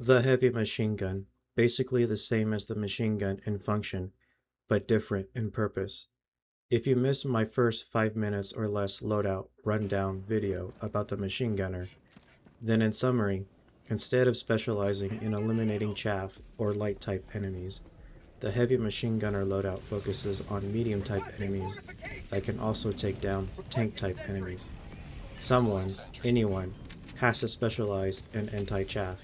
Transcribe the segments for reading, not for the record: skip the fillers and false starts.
The heavy machine gun, basically the same as the machine gun in function, but different in purpose. If you missed my first 5 minutes or less loadout rundown video about the machine gunner, then in summary, instead of specializing in eliminating chaff or light type enemies, the heavy machine gunner loadout focuses on medium type enemies that can also take down tank type enemies. Someone, anyone, has to specialize in anti-chaff.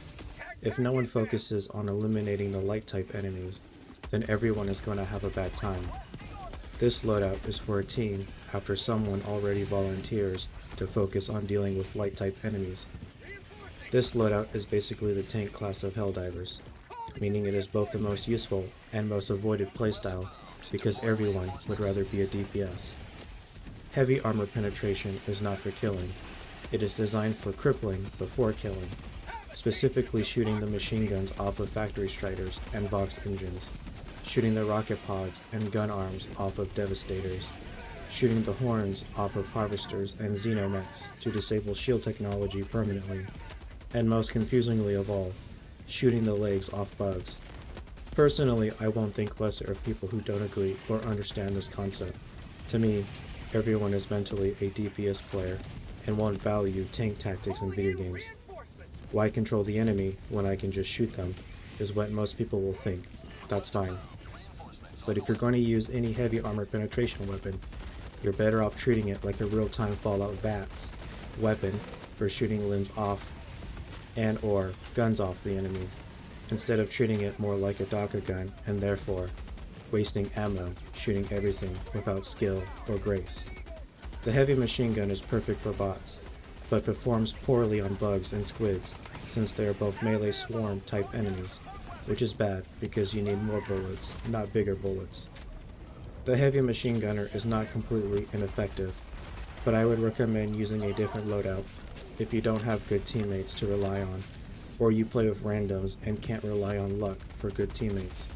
If no one focuses on eliminating the light type enemies, then everyone is going to have a bad time. This loadout is for a team after someone already volunteers to focus on dealing with light type enemies. This loadout is basically the tank class of Helldivers, meaning it is both the most useful and most avoided playstyle because everyone would rather be a DPS. Heavy armor penetration is not for killing, it is designed for crippling before killing, specifically shooting the machine guns off of factory striders and Vox engines, shooting the rocket pods and gun arms off of devastators, shooting the horns off of harvesters and xenomechs to disable shield technology permanently, and most confusingly of all, shooting the legs off bugs. Personally, I won't think lesser of people who don't agree or understand this concept. To me, everyone is mentally a DPS player and won't value tank tactics in video games. Why control the enemy when I can just shoot them, is what most people will think. That's fine. But if you're going to use any heavy armor penetration weapon, you're better off treating it like a real-time Fallout VATS weapon for shooting limbs off and or guns off the enemy, instead of treating it more like a Docker gun and therefore wasting ammo shooting everything without skill or grace. The heavy machine gun is perfect for bots, but performs poorly on bugs and squids since they are both melee swarm type enemies, which is bad because you need more bullets, not bigger bullets. The heavy machine gunner is not completely ineffective, but I would recommend using a different loadout if you don't have good teammates to rely on, or you play with randoms and can't rely on luck for good teammates.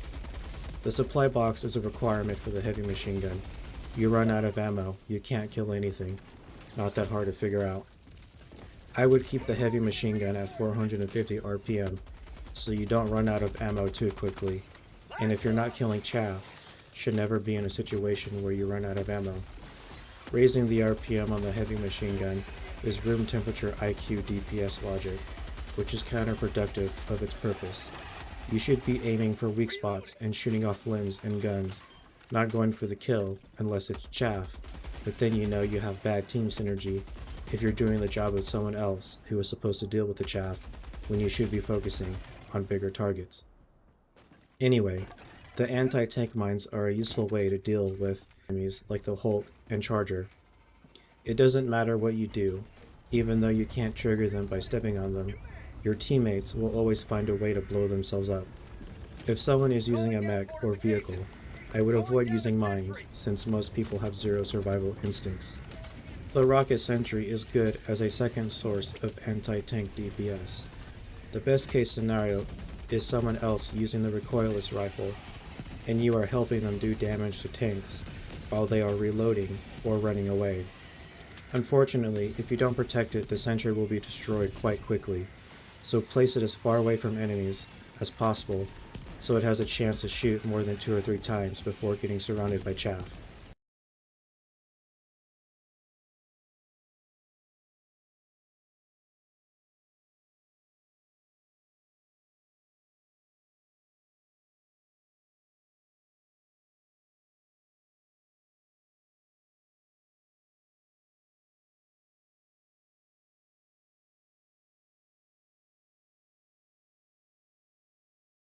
The supply box is a requirement for the heavy machine gun. You run out of ammo, you can't kill anything. Not that hard to figure out. I would keep the heavy machine gun at 450 RPM, so you don't run out of ammo too quickly, and if you're not killing chaff, should never be in a situation where you run out of ammo. Raising the RPM on the heavy machine gun is room temperature IQ DPS logic, which is counterproductive of its purpose. You should be aiming for weak spots and shooting off limbs and guns, not going for the kill unless it's chaff, but then you know you have bad team synergy if you're doing the job of someone else who is supposed to deal with the chaff when you should be focusing on bigger targets. Anyway, the anti-tank mines are a useful way to deal with enemies like the Hulk and Charger. It doesn't matter what you do, even though you can't trigger them by stepping on them, your teammates will always find a way to blow themselves up. If someone is using a mech or vehicle, I would avoid using mines since most people have zero survival instincts. The rocket sentry is good as a second source of anti-tank DPS. The best case scenario is someone else using the recoilless rifle, and you are helping them do damage to tanks while they are reloading or running away. Unfortunately, if you don't protect it, the sentry will be destroyed quite quickly, so place it as far away from enemies as possible so it has a chance to shoot more than 2 or 3 times before getting surrounded by chaff.